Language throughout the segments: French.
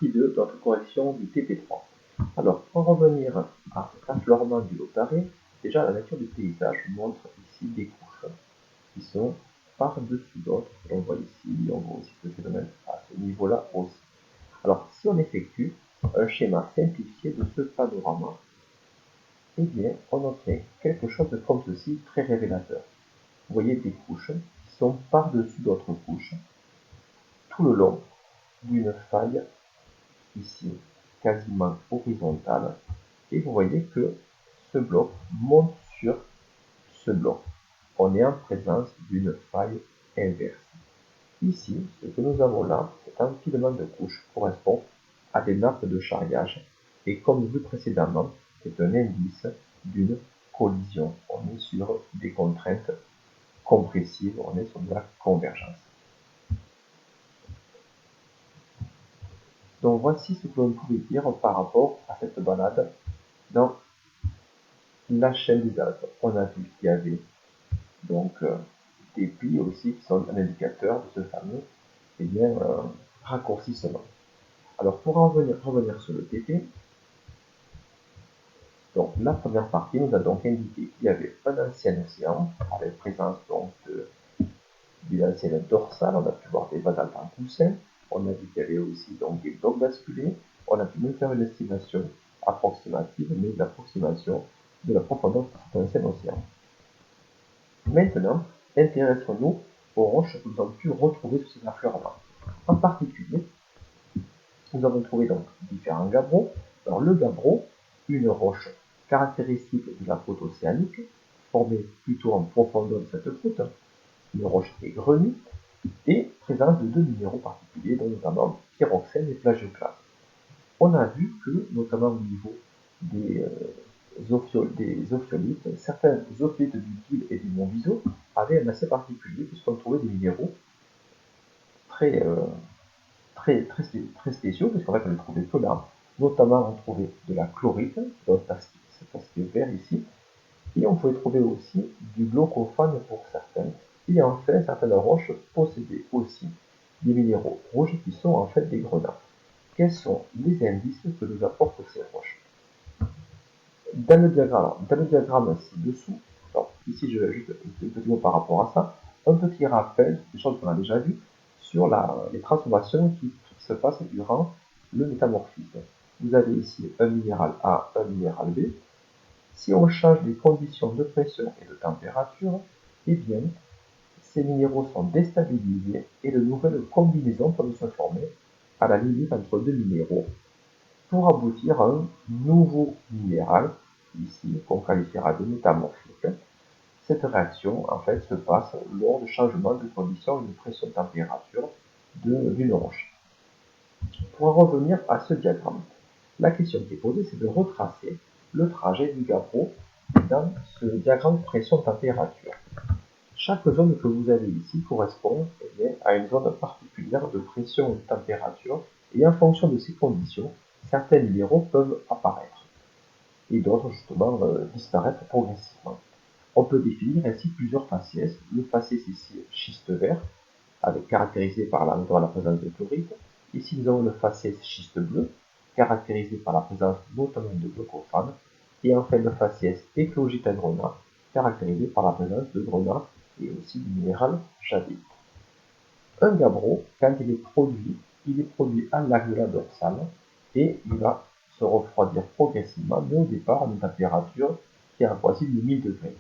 partie 2 de notre correction du TP3. Alors, pour revenir à l'affleurement du Lautréamont, déjà la nature du paysage montre ici des couches qui sont par-dessus d'autres. On voit ici, on voit aussi ce phénomène à ce niveau-là aussi. Alors, si on effectue un schéma simplifié de ce panorama, eh bien, on obtient quelque chose de comme ceci, très révélateur. Vous voyez des couches qui sont par-dessus d'autres couches, tout le long d'une faille, ici, quasiment horizontale, et vous voyez que ce bloc monte sur ce bloc. On est en présence d'une faille inverse. Ici, ce que nous avons là, cet empilement de couches correspond à des nappes de charriage, et comme vu précédemment, c'est un indice d'une collision. On est sur des contraintes compressives, on est sur de la convergence. Donc voici ce que l'on pouvait dire par rapport à cette balade dans la chaîne des Alpes. On a vu qu'il y avait donc des plis aussi qui sont un indicateur de ce fameux raccourcissement. Alors pour revenir sur le TP, donc la première partie nous a donc indiqué qu'il y avait un ancien océan avec présence donc d'une ancienne dorsale, on a pu voir des basaltes en coussin, on a vu qu'il y avait aussi donc des blocs basculés, on a pu même faire une estimation approximative, mais l'approximation de la profondeur de cet ancien océan. Maintenant, intéressons-nous aux roches que nous avons pu retrouver sur ces affleurements. En particulier, nous avons trouvé donc différents gabbros. Alors le gabbro, une roche caractéristique de la côte océanique, formée plutôt en profondeur de cette côte, une roche égrenue, et présence de deux minéraux particuliers, dont notamment pyroxène et plagioclase. On a vu que, notamment au niveau des ophiolites, certains ophiolites du Guil et du Mont Viso avaient un assez particulier, puisqu'on trouvait des minéraux très spéciaux, puisqu'en fait on ne les trouvait que là. Notamment on trouvait de la chlorite, donc cet aspect vert ici, et on pouvait trouver aussi du glaucophane pour certains. Et enfin, certaines roches possédaient aussi des minéraux rouges qui sont en fait des grenats. Quels sont les indices que nous apportent ces roches? Dans le diagramme ci-dessous, ici je vais juste un petit mot par rapport à ça, un petit rappel des choses qu'on a déjà vues sur les transformations qui se passent durant le métamorphisme. Vous avez ici un minéral A, un minéral B. Si on change les conditions de pression et de température, eh bien, ces minéraux sont déstabilisés et de nouvelles combinaisons peuvent se former à la limite entre deux minéraux pour aboutir à un nouveau minéral, ici, qu'on qualifiera de métamorphique. Cette réaction, en fait, se passe lors de changement de conditions et de pression-température d'une roche. Pour en revenir à ce diagramme, la question qui est posée, c'est de retracer le trajet du gabbro dans ce diagramme pression-température. Chaque zone que vous avez ici correspond à une zone particulière de pression et de température, et en fonction de ces conditions, certains minéraux peuvent apparaître, et d'autres justement disparaître progressivement. On peut définir ainsi plusieurs faciès. Le faciès ici, schiste vert, caractérisé par la présence de chlorite. Ici, nous avons le faciès schiste bleu, caractérisé par la présence notamment de glaucophane. Et enfin, le faciès éclogite à grenat, caractérisé par la présence de grenat et aussi du minéral jadite. Un gabbro, quand il est produit à l'axe de la dorsale et il va se refroidir progressivement, mais au départ à une température qui avoisine les 1000 degrés.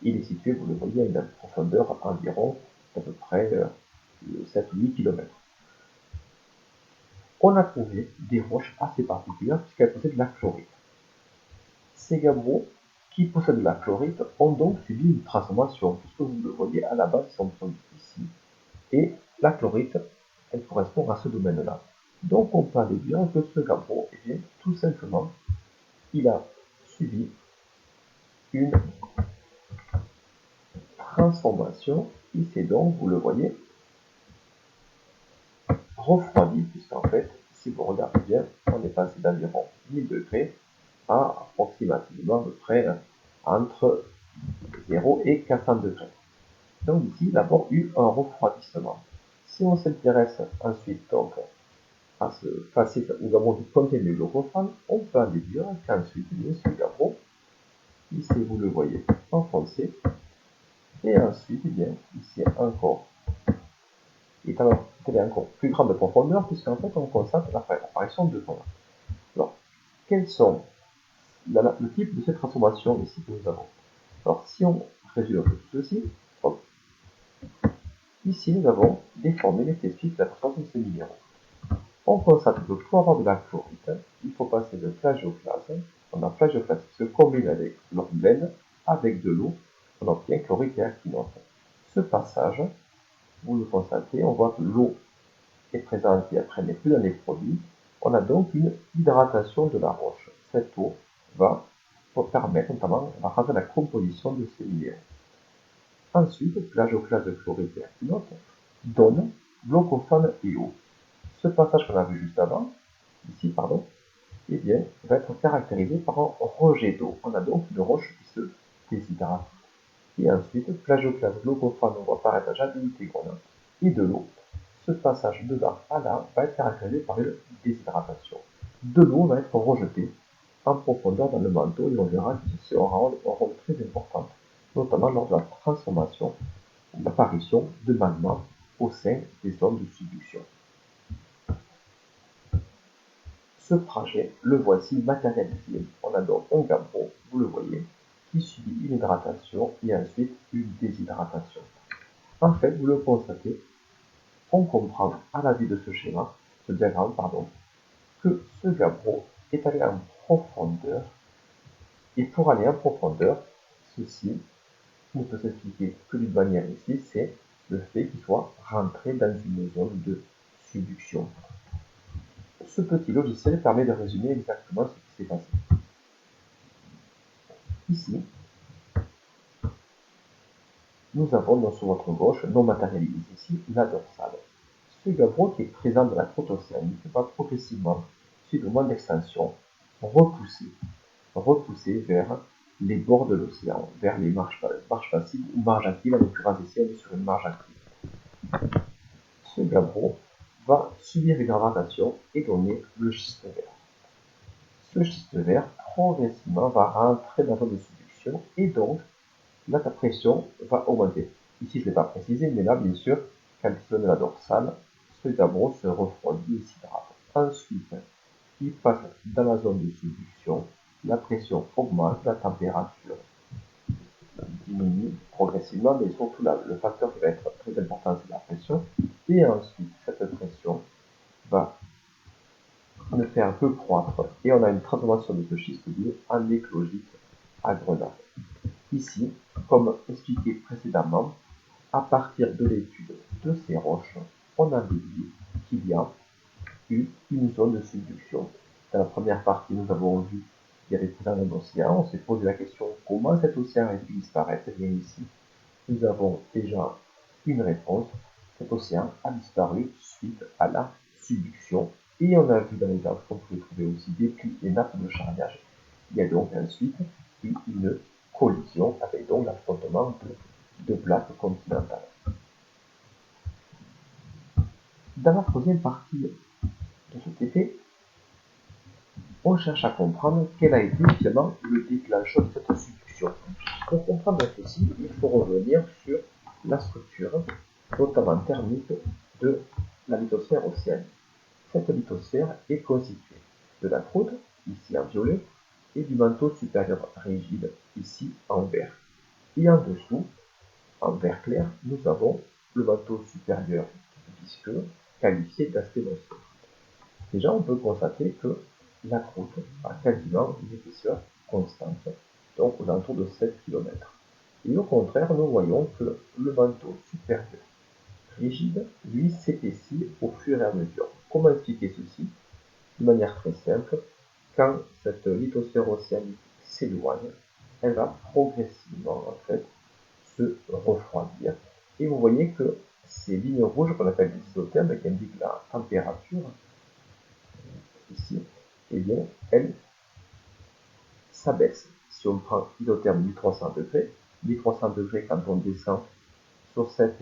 Il est situé, vous le voyez, à une profondeur environ d'à peu près 7 ou 8 km. On a trouvé des roches assez particulières puisqu'elles possèdent de la chlorite. Ces gabbros qui possèdent de la chlorite ont donc subi une transformation, puisque vous le voyez à la base, ils sont produits ici. Et la chlorite, elle correspond à ce domaine-là. Donc on peut déduire que ce gabbro, eh bien, tout simplement, il a subi une transformation qui s'est donc, vous le voyez, refroidi, puisqu'en fait, si vous regardez bien, on est passé d'environ 1000 degrés à approximativement à peu près entre 0 et 400 degrés. Donc ici, il a d'abord eu un refroidissement. Si on s'intéresse ensuite donc à ce facile où nous avons du contenu glucophane, on peut en déduire qu'ensuite, ce gabbro, ici vous le voyez enfoncé, et ensuite, ici encore, il est encore plus grande profondeur, puisqu'en fait, on constate l'apparition de vent. Alors, quels sont le type de cette transformation ici que nous avons? Alors, si on résume tout ceci, hop, ici, nous avons des formules qui expliquent la transformation de ces minéraux. On constate que pour avoir de la chlorite, il faut passer de plagioclase. On a plagioclase qui se combine avec l'hormone, avec de l'eau, on obtient chlorite et actinote. Ce passage, vous le constatez, on voit que l'eau est présente et après n'est plus dans les produits. On a donc une hydratation de la roche. Cette eau va permettre notamment va rendre la composition de ces minéraux. Ensuite, plagioclase de chlorite et actinote donne glaucophane et eau. Ce passage qu'on a vu juste avant, ici, pardon, eh bien, va être caractérisé par un rejet d'eau. On a donc une roche qui se déshydrate. Et ensuite, plagioclase, glaucophane, on voit apparaître la jadeite et de l'eau. Ce passage de là à là va être caractérisé par une déshydratation. De l'eau va être rejetée en profondeur dans le manteau et on verra que ceci aura un rôle très important, notamment lors de la transformation ou l'apparition de magma au sein des zones de subduction. Ce trajet, le voici matérialisé. On a donc un gabbro, vous le voyez, qui subit une hydratation et ensuite une déshydratation. En fait, vous le constatez, on comprend à la vue de ce schéma, ce diagramme, pardon, que ce gabbro est allé en profondeur. Et pour aller en profondeur, ceci ne peut s'expliquer que d'une manière ici, c'est le fait qu'il soit rentré dans une zone de subduction. Ce petit logiciel permet de résumer exactement ce qui s'est passé. Ici, nous avons sur votre gauche, non matérialisé ici, la dorsale. Ce gabbro qui est présent dans la croûte océanique va progressivement, suite au moment d'extension, repousser vers les bords de l'océan, vers les marges passives ou marges actives. En l'occurrence ici, on est sur une marge active. Ce gabbro va subir une dégradation et donner le schiste vert. Ce schiste vert, progressivement, va rentrer dans la zone de subduction et donc là, ta pression va augmenter. Ici, je ne l'ai pas précisé, mais là, bien sûr, quand il donne la dorsale, ce gabbro se refroidit et s'hydrate. Ensuite, il passe dans la zone de subduction, la pression augmente, la température diminue progressivement, mais surtout là, le facteur qui va être très important, c'est la pression. Et ensuite, cette pression va le faire un peu croître et on a une transformation de ce schiste bleu en éclogite à grenade. Ici, comme expliqué précédemment, à partir de l'étude de ces roches, on a déduit qu'il y a eu une zone de subduction. Dans la première partie, nous avons vu qu'il y avait présent un océan. On s'est posé la question comment cet océan a pu disparaître. Et bien ici, nous avons déjà une réponse. Cet océan a disparu suite à la subduction. Et on a vu dans les arbres qu'on pouvait trouver aussi des plis et nappes de charriage. Il y a donc ensuite eu une collision avec donc l'affrontement de plaques continentales. Dans la troisième partie de ce TP, on cherche à comprendre quel a été finalement le déclencheur de cette subduction. Pour comprendre ceci, il faut revenir sur la structure, notamment thermique, de la lithosphère océanique. Cette lithosphère est constituée de la croûte, ici en violet, et du manteau supérieur rigide, ici en vert. Et en dessous, en vert clair, nous avons le manteau supérieur visqueux, qualifié d'asténosphère. Déjà, on peut constater que la croûte a quasiment une épaisseur constante, donc aux alentours de 7 km. Et au contraire, nous voyons que le manteau supérieur rigide, lui, s'épaissit au fur et à mesure. Comment expliquer ceci? De manière très simple, quand cette lithosphère océanique s'éloigne, elle va progressivement en fait se refroidir. Et vous voyez que ces lignes rouges qu'on appelle des isothermes, qui indiquent la température, ici, eh bien, elle s'abaisse. Si on prend isotherme 1300 degrés, 1300 degrés quand on descend sur cette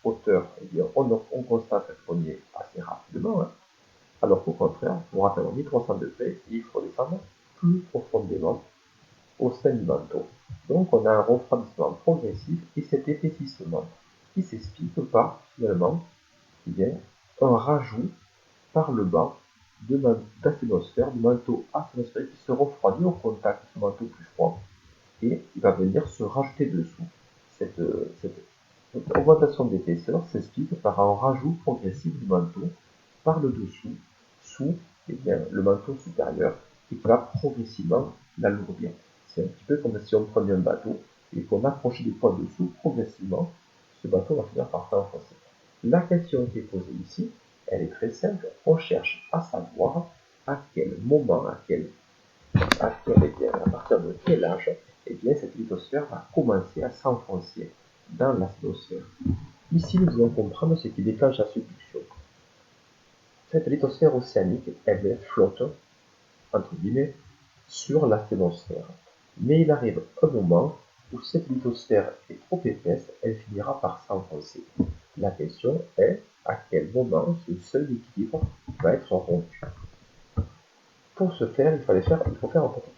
hauteur, eh bien, on constate qu'on y est assez rapidement. Hein. alors qu'au contraire, pour atteindre 1300 degrés, il faut descendre plus profondément au sein du manteau. Donc on a un refroidissement progressif et cet épaississement qui s'explique par finalement un rajout par le bas d'atmosphère, du manteau atmosphérique qui se refroidit au contact de ce manteau plus froid et il va venir se rajouter dessous. Cette augmentation d'épaisseur s'explique par un rajout progressif du manteau par le dessous, sous le manteau supérieur, et qui va progressivement l'alourdir. C'est un petit peu comme si on prenait un bateau et qu'on accrochait des poids dessous, progressivement, ce bateau va finir par s'enfoncer. La question qui est posée ici, elle est très simple. On cherche à savoir à quel moment, à partir de quel âge, cette lithosphère va commencer à s'enfoncer dans l'atmosphère. Ici, nous devons comprendre ce qui déclenche la subduction. Cette lithosphère océanique, elle flotte, entre guillemets, sur l'atmosphère. Mais il arrive un moment où cette lithosphère est trop épaisse, elle finira par s'enfoncer. La question est à quel moment ce seuil d'équilibre va être rompu. Pour ce faire, il faut faire un petit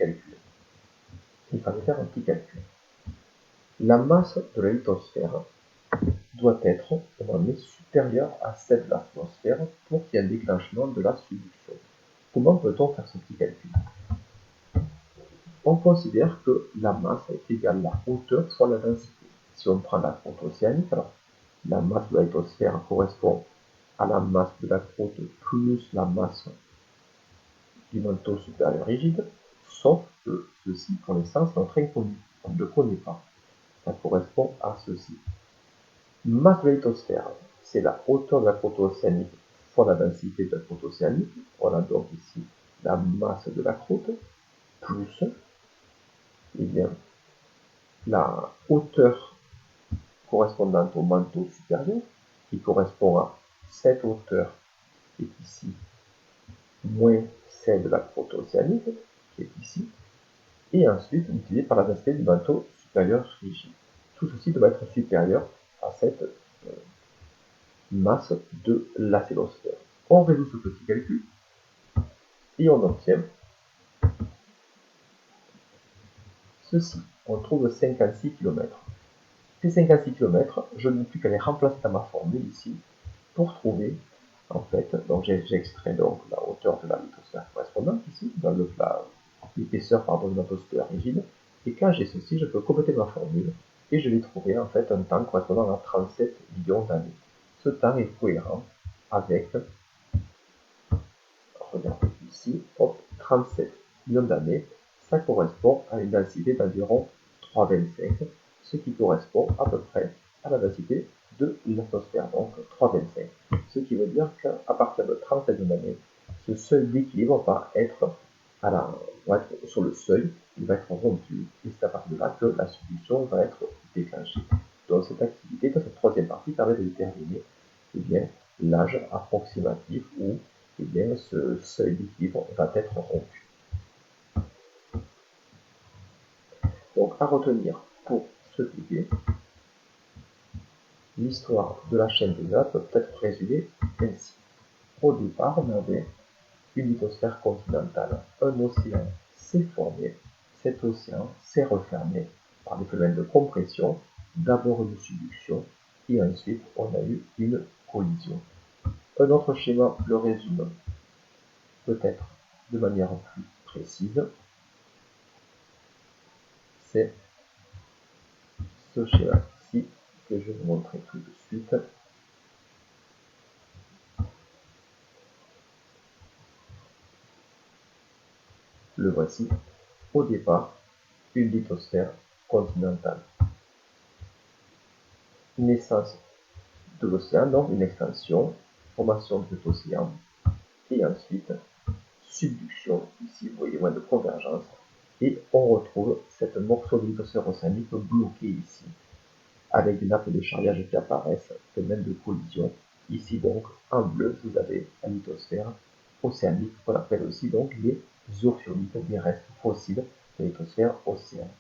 calcul. La masse de la lithosphère doit être supérieure à celle de l'atmosphère pour qu'il y ait un déclenchement de la subduction. Comment peut-on faire ce petit calcul? On considère que la masse est égale à la hauteur fois la densité. Si on prend la croûte océanique, alors la masse de la lithosphère correspond à la masse de la croûte plus la masse du manteau supérieur rigide, sauf que ceci, pour l'essence, est notre inconnu. On ne le connaît pas. Ça correspond à ceci. Masse de la lithosphère, c'est la hauteur de la croûte océanique fois la densité de la croûte océanique. On a donc ici la masse de la croûte plus la hauteur correspondante au manteau supérieur, qui correspond à cette hauteur qui est ici, moins celle de la croûte océanique, qui est ici, et ensuite multiplié par la densité du manteau supérieur rigide. Tout ceci doit être supérieur à cette masse de l'atmosphère. On résout ce petit calcul et on obtient ceci. On trouve 56 km. Ces 56 km, je n'ai plus qu'à les remplacer dans ma formule ici pour trouver, en fait, donc j'ai extrait donc la hauteur de la lithosphère correspondante ici, dans l'épaisseur du manteau supérieur rigide, et quand j'ai ceci, je peux compléter ma formule et je vais trouver en fait un temps correspondant à 37 millions d'années. Ce temps est cohérent avec, regardez ici, 37 millions d'années, ça correspond à une densité d'environ 3,25, ce qui correspond à peu près à la densité de l'atmosphère, donc 3,25. Ce qui veut dire qu'à partir de 37 millions d'années, ce seuil d'équilibre va être sur le seuil, il va être rompu, et c'est à partir de là que la subduction va être déclenchée. Donc cette activité, dans cette troisième partie, permet de déterminer l'âge approximatif où ce seuil d'équilibre va être rompu. Donc à retenir pour ce pilier, l'histoire de la chaîne des Alpes peut être résumée ainsi. Au départ, on avait une lithosphère continentale. Un océan s'est formé. Cet océan s'est refermé par des phénomènes de compression, d'abord une subduction, et ensuite on a eu une collision. Un autre schéma le résume peut-être de manière plus précise. C'est ce schéma-ci que je vais vous montrer tout de suite. Le voici. Au départ, une lithosphère continentale. Naissance de l'océan, donc une extension, formation de cet océan, et ensuite subduction, ici vous voyez moins de convergence, et on retrouve cette morceau de lithosphère océanique bloqué ici, avec des nappes de charriage qui apparaissent, phénomène de collision. Ici donc, en bleu, vous avez la lithosphère océanique, qu'on appelle aussi donc les ophiolites, des restes fossiles de lithosphère océanique.